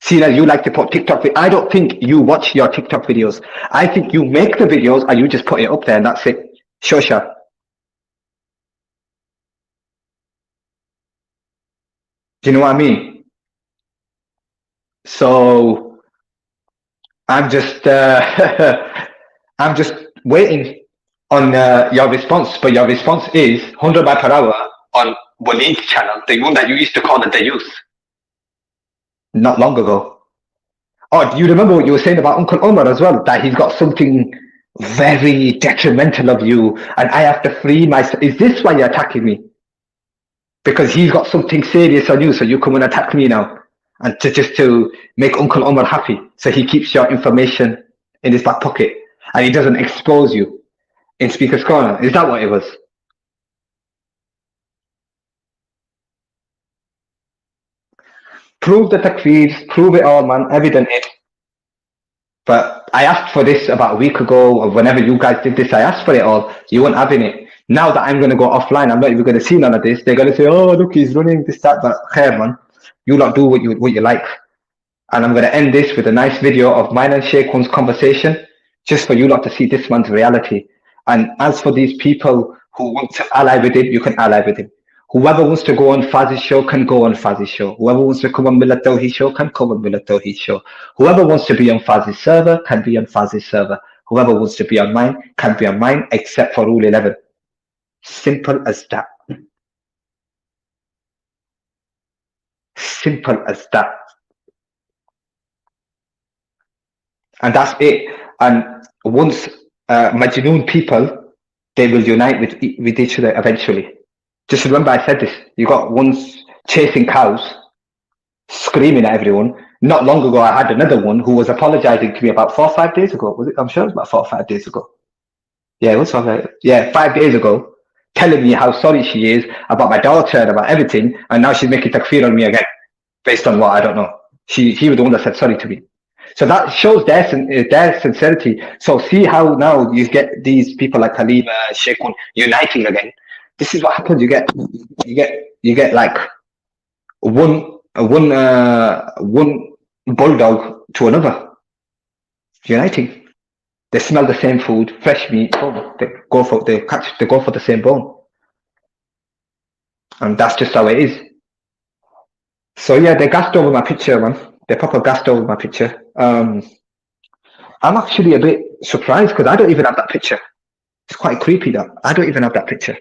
See that you like to put TikTok videos. I don't think you watch your TikTok videos. I think you make the videos and you just put it up there and that's it. Shosha. Do you know what I mean? So I'm just waiting on your response, but your response is 100 miles per hour on Waleed's channel, the one that you used to call the youth not long ago. Oh, do you remember what you were saying about Uncle Omar as well? That he's got something very detrimental of you and I have to free myself. Is this why you're attacking me? Because he's got something serious on you, so you come and attack me now, and just to make Uncle Omar happy, so he keeps your information in his back pocket and he doesn't expose you in Speaker's Corner. Is that what it was? Prove the takfirs, prove it all, man, evident it. But I asked for this about a week ago, or whenever you guys did this, I asked for it all. You weren't having it. Now that I'm going to go offline, I'm not even going to see none of this. They're going to say, oh, look, he's running this, that, but khair, man. You lot do what you like. And I'm going to end this with a nice video of mine and Sheikh One's conversation, just for you lot to see this man's reality. And as for these people who want to ally with him, you can ally with him. Whoever wants to go on Faz's show can go on Faz's show. Whoever wants to come on Millat Tawheed show can come on Millat Tawheed show. Whoever wants to be on Faz's server can be on Faz's server. Whoever wants to be on mine can be on mine, except for Rule 11. Simple as that. Simple as that. And that's it. And once Majnoon people, they will unite with each other eventually. Just remember I said this. You got ones chasing cows, screaming at everyone. Not long ago, I had another one who was apologizing to me about 4 or 5 days ago. Was it? I'm sure it was about 4 or 5 days ago. Yeah, it was 5 days ago, telling me how sorry she is about my daughter and about everything. And now she's making takfir on me again, based on what I don't know. He was the one that said sorry to me. So that shows their sincerity. So see how now you get these people like Halima, Sheikh uniting again. This is what happens. You get like one bulldog to another, uniting. They smell the same food, fresh meat. They go for the same bone, and that's just how it is. So yeah, they gassed over my picture, man. They proper gassed over my picture. I'm actually a bit surprised because I don't even have that picture. It's quite creepy that I don't even have that picture.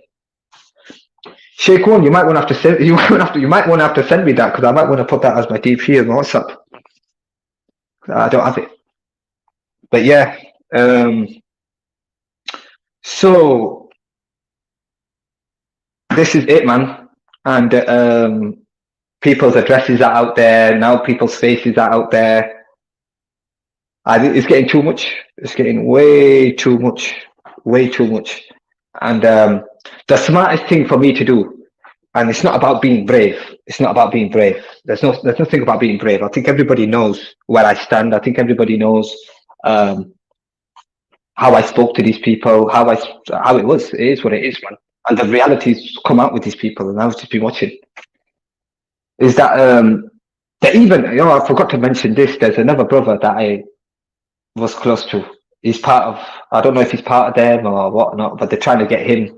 Sheikh One, you might want to have to send me that, because I might want to put that as my DP on WhatsApp. I don't have it. But yeah, so this is it, man. And people's addresses are out there now. People's faces are out there. I think it's getting too much. It's getting way too much. Way too much. And the smartest thing for me to do, and it's not about being brave. It's not about being brave. There's nothing about being brave. I think everybody knows where I stand. I think everybody knows how I spoke to these people, how it was. It is what it is, man. And the realities come out with these people, and I've just been watching. Is that even, I forgot to mention this. There's another brother that I was close to. He's part of, I don't know if he's part of them or whatnot, but they're trying to get him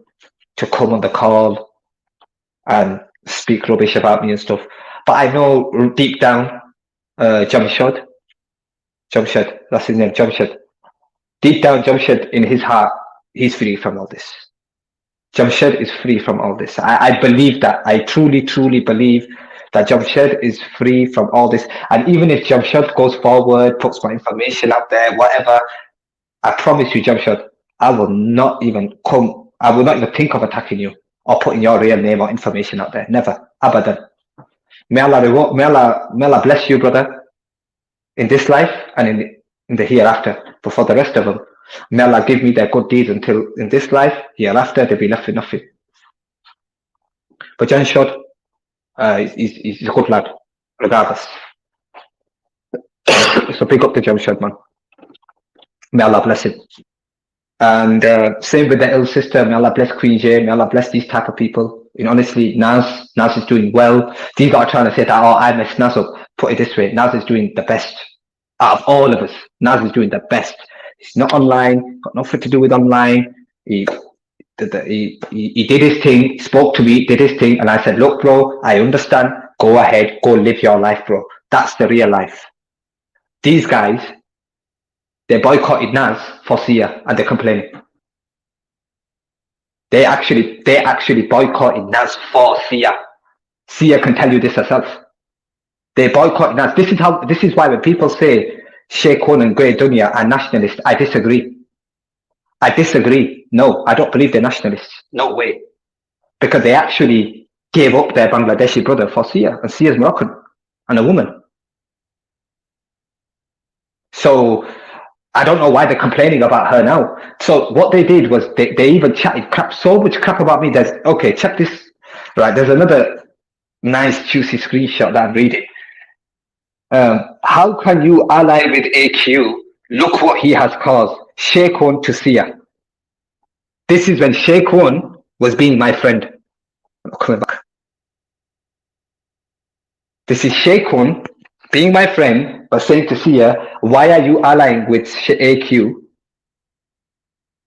to come on the call and speak rubbish about me and stuff. But I know deep down, Jamshad, that's his name, Jamshad. Deep down, Jamshad, in his heart, he's free from all this. Jamshad is free from all this. I believe that. I truly, truly believe that Jamshad is free from all this. And even if Jamshad goes forward, puts my information out there, whatever, I promise you, Jamshad, I will not even think of attacking you or putting your real name or information out there. Never. Abadan. May Allah bless you, brother, in this life and in the hereafter. But for the rest of them, may Allah give me their good deeds until in this life, hereafter, they'll be left with nothing. But Jamshad, he's a good lad, regardless. So pick up the Jamshad, man. May Allah bless him. And same with the ill sister. May Allah bless Queen J. May Allah bless these type of people. Honestly, Naz is doing well. These guys are trying to say that, I messed Naz up. Put it this way, Naz is doing the best out of all of us. Naz is doing the best. He's not online, got nothing to do with online. He did his thing, spoke to me, did his thing, and I said, look, bro, I understand. Go ahead, go live your life, bro. That's the real life. These guys, they boycotted Naz for Sia, and they're complaining. They actually boycotted Naz for Sia. Sia can tell you this herself. They boycotted Naz. This is why when people say Sheikh One and Grey Dunya are nationalists, I disagree. No, I don't believe they're nationalists. No way. Because they actually gave up their Bangladeshi brother for Sia, and Sia's Moroccan and a woman. So I don't know why they're complaining about her now. So what they did was they even chatted so much crap about me. Okay, check this. Right, there's another nice juicy screenshot that I'm reading. How can you ally with AQ? Look what he has caused. Sheikh One to Sia. This is when Sheikh One was being my friend. I'm coming back. This is Sheikh One being my friend, but saying to Sia, why are you allying with AQ?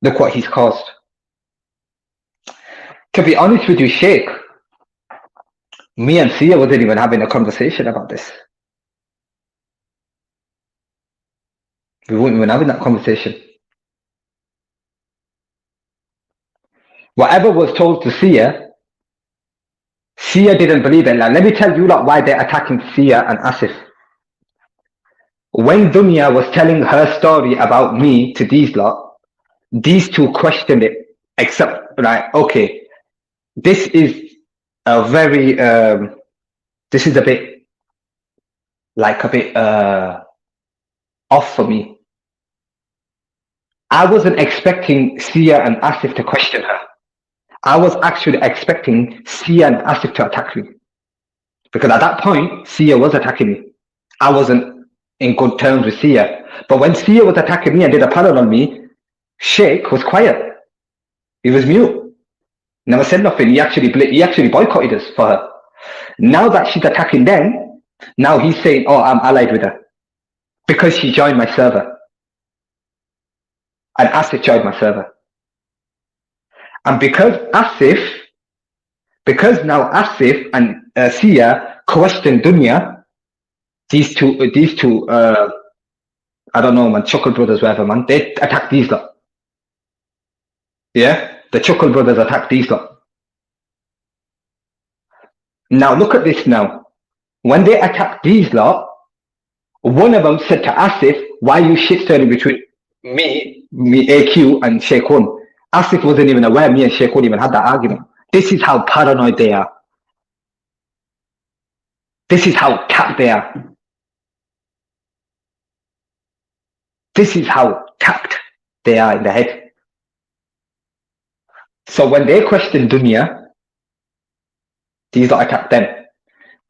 Look what he's caused. To be honest with you, Sheikh, me and Sia wasn't even having a conversation about this. We weren't even having that conversation. Whatever was told to Sia didn't believe it. Now, let me tell you why they're attacking Sia and Asif. When Dunya was telling her story about me to these lot, these two questioned it, except, like, okay, this is a very, this is a bit off for me. I wasn't expecting Sia and Asif to question her. I was actually expecting Sia and Asif to attack me. Because at that point, Sia was attacking me. I wasn't in good terms with Sia. But when Sia was attacking me and did a parallel on me, Sheikh was quiet. He was mute. Never said nothing. He actually boycotted us for her. Now that she's attacking them, now he's saying, oh, I'm allied with her. Because she joined my server. And Asif joined my server. And because now Asif and Sia questioned Dunya, these two, I don't know, man, Chuckle Brothers, whatever, man, they attacked these lot. Yeah? The Chuckle Brothers attacked these lot. Now look at this now. When they attacked these lot, one of them said to Asif, why are you shit-stirring between me, AQ, and Sheikh One? Asif wasn't even aware me and Sheikh One even had that argument. This is how paranoid they are. This is how tapped they are. This is how tapped they are in the head. So when they questioned Dunya, these lot attacked them.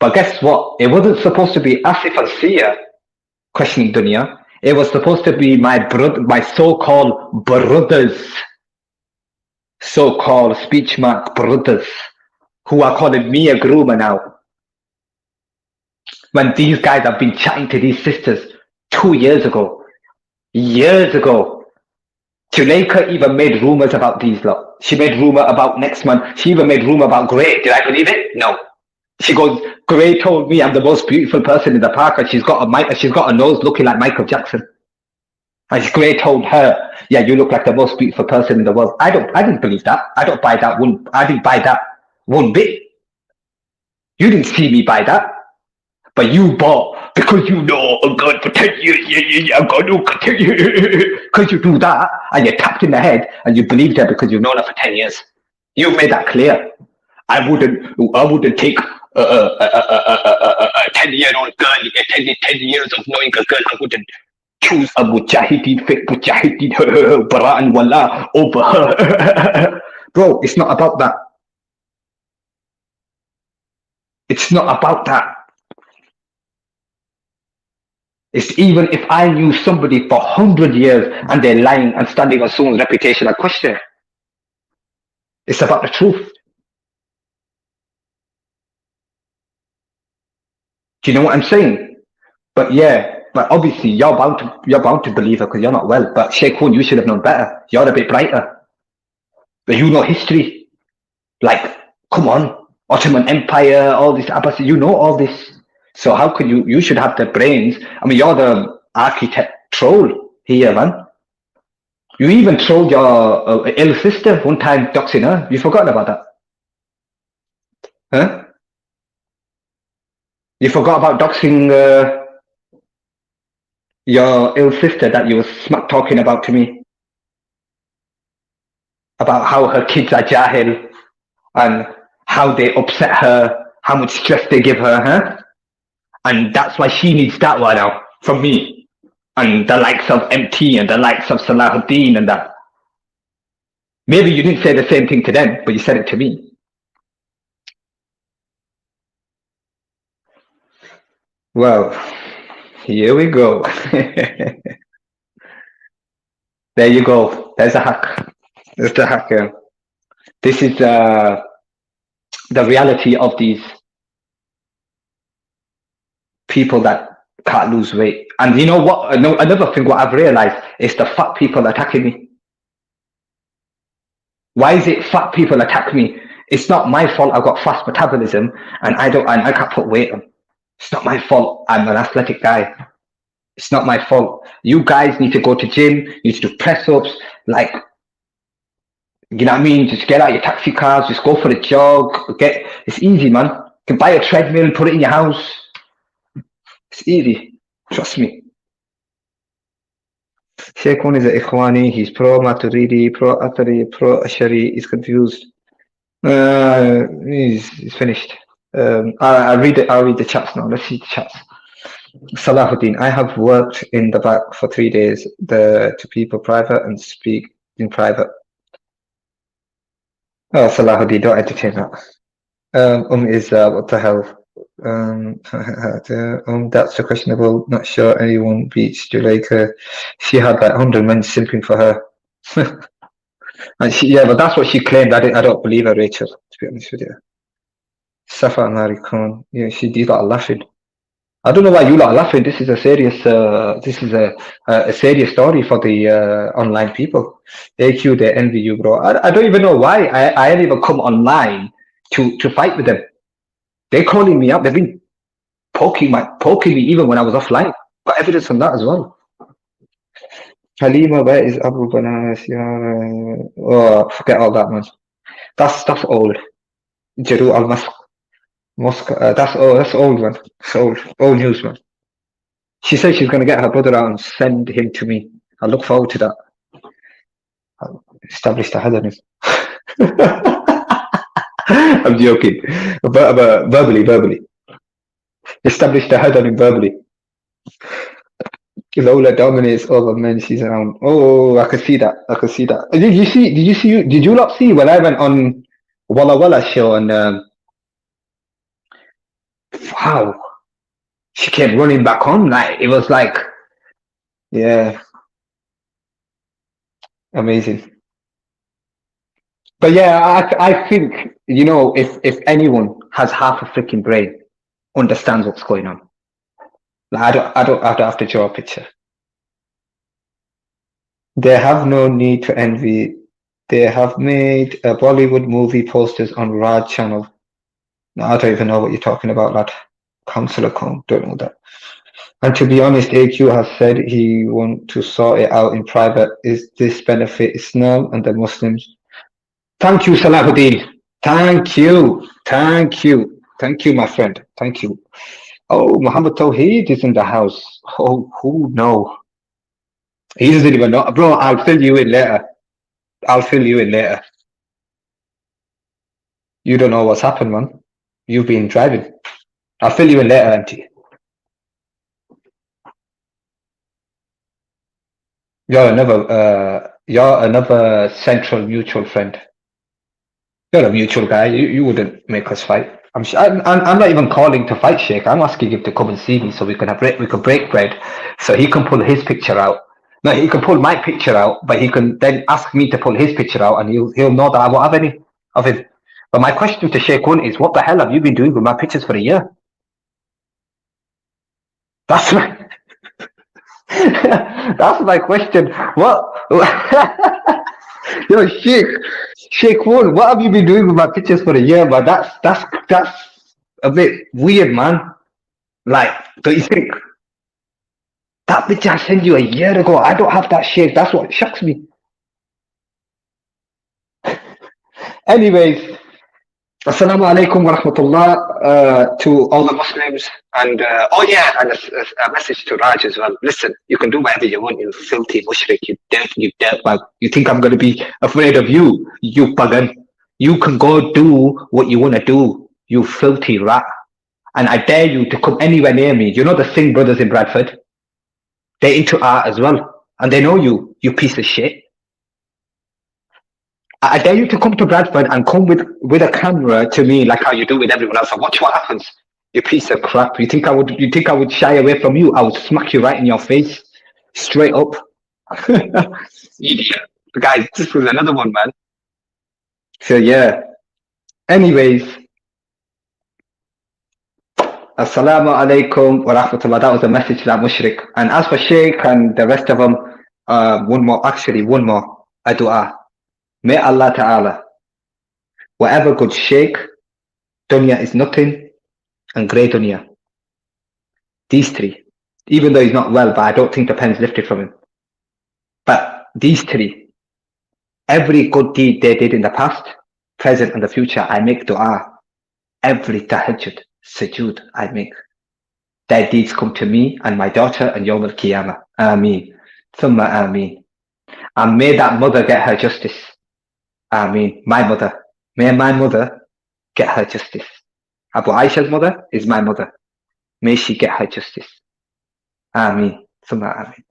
But guess what? It wasn't supposed to be Asif and Sia questioning Dunya. It was supposed to be my so-called brothers, so-called speech mark brothers, who are calling me a groomer now. When these guys have been chatting to these sisters 2 years ago. Years ago. Zuleika even made rumors about these lot. She made rumor about next month. She even made rumor about Grey. Did I believe it? No. She goes, Grey told me I'm the most beautiful person in the park, and she's got a nose looking like Michael Jackson. And Grey told her, yeah, you look like the most beautiful person in the world. I didn't believe that. I didn't buy that one bit. You didn't see me buy that. But you bought because you know I'm going for 10 years. I'm going to continue. Because you do that and you're tapped in the head and you believed her because you've known her for 10 years. You've made that clear. I wouldn't take a 10-year-old girl, 10 years of knowing a girl. I wouldn't choose a fake mujahideen, Bara'an Wallah over her. Bro, it's not about that. It's not about that. It's even if I knew somebody for 100 years and they're lying and standing on someone's reputation, I question it. It's about the truth. Do you know what I'm saying? But yeah, but obviously you're bound to believe her because you're not well. But Sheikh One, you should have known better. You're a bit brighter. But you know history. Like, come on, Ottoman Empire, all this Abbasid, you know all this. So how could you should have the brains. I mean, you're the architect troll here, man. You even trolled your ill sister one time, doxing her. You forgotten about that? Huh? You forgot about doxing your ill sister that you were smack talking about to me? About how her kids are jahil and how they upset her, how much stress they give her, huh? And that's why she needs that one now from me. And the likes of MT and the likes of Salahuddin and that. Maybe you didn't say the same thing to them, but you said it to me. Well, here we go. There you go. There's a hack. There's the hacker. This is the reality of these people that Can't lose weight. And you know what? No, another thing what I've realized is the fat people attacking me. Why is it fat people attack me? It's not my fault. I've got fast metabolism and I can't put weight on. It's not my fault. I'm an athletic guy. It's not my fault. You guys need to go to gym. You need to do press ups. Like, you know what I mean? Just get out your taxi cars. Just go for a jog. It's easy, man. You can buy a treadmill, put it in your house. It's easy. Trust me. Sheikh one is a Ikhwani. He's pro Maturidi, pro Athari, pro Ashari. He's confused. He's finished. I'll read it. I'll read the chats now. Let's see the chats. Salahuddin, I have worked in the back for 3 days to people private and speak in private. Oh, Salahuddin, don't entertain that. Is what the hell? That's a questionable. Not sure anyone beats Juleka. She had like 100 men simping for her. And but that's what she claimed. I don't believe her, Rachel, to be honest with you. Safa Marikon, yeah, she did a lot of laughing. I don't know why you lot are laughing. This is a serious serious story for the online people. AQ, they envy you, bro. I don't even know why. I ain't even come online to fight with them. They're calling me up. They've been poking me even when I was offline. Got evidence on that as well. Halima, where is Abu Banas? Oh, forget all that, man. That's old. Jeru al Moscow. That's old, man. It's old news, man. She said she's gonna get her brother out and send him to me. I look forward to that. I'll establish the head on him. I'm joking. But verbally. Establish the head on him verbally. Lola dominates over men. She's around. Oh, I can see that. Did you not see when I went on Walla Walla show and wow, she came running back home. Like it was like, yeah, amazing. But yeah, I think, you know, if anyone has half a freaking brain, understands what's going on. Like, I don't have to draw a picture. They have no need to envy. They have made a Bollywood movie posters on Raj channel. No, I don't even know what you're talking about, lad. Councillor Kong, don't know that. And to be honest, AQ has said he want to sort it out in private. Is this benefit Islam and the Muslims? Thank you, Salahuddin. Thank you, my friend. Thank you. Oh, Muhammad Tawheed is in the house. Oh, who know? He doesn't even know. Bro, I'll fill you in later. You don't know what's happened, man. You've been driving. I'll fill you in later, auntie. You're another central mutual friend. You're a mutual guy. You wouldn't make us fight. I'm not even calling to fight Sheikh. I'm asking him to come and see me so we can break bread. So he can pull his picture out. No, he can pull my picture out, but he can then ask me to pull his picture out, and he'll know that I won't have any of him. But my question to Sheikh One is, what the hell have you been doing with my pictures for a year? That's my that's my question. What? Yo, Sheikh One, what have you been doing with my pictures for a year? But that's a bit weird, man. Like, don't you think? That picture I sent you a year ago. I don't have that Sheikh. That's what shocks me. Anyways, Assalamu alaikum wa rahmatullah to all the Muslims. And and a message to Raj as well. Listen, you can do whatever you want, you filthy mushrik, you dirtbag. You think I'm going to be afraid of you, you pagan? You can go do what you want to do, you filthy rat. And I dare you to come anywhere near me. You know the Singh brothers in Bradford? They're into art as well. And they know you piece of shit. I dare you to come to Bradford and come with a camera to me like how you do with everyone else and watch what happens. You piece of crap. You think I would shy away from you? I would smack you right in your face. Straight up. Idiot. Guys, this was another one, man. So yeah. Anyways. Assalamu alaikum wa rahmatullah. That was a message to that mushrik. And as for Sheikh and the rest of them, one more, a dua. May Allah Ta'ala, whatever good Sheikh, dunya is nothing, and grey dunya. These three. Even though he's not well, but I don't think the pen's lifted from him. But these three, every good deed they did in the past, present, and the future, I make dua. Every tahajjud, sujood, I make. Their deeds come to me and my daughter and Yawm al-Qiyamah. Ameen. Thumma ameen. And may that mother get her justice. Ameen. My mother. May my mother get her justice. Abu Aisha's mother is my mother. May she get her justice. Ameen. Thumma ameen.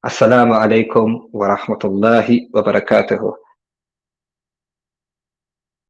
Assalamu alaikum wa rahmatullahi wa barakatuhu.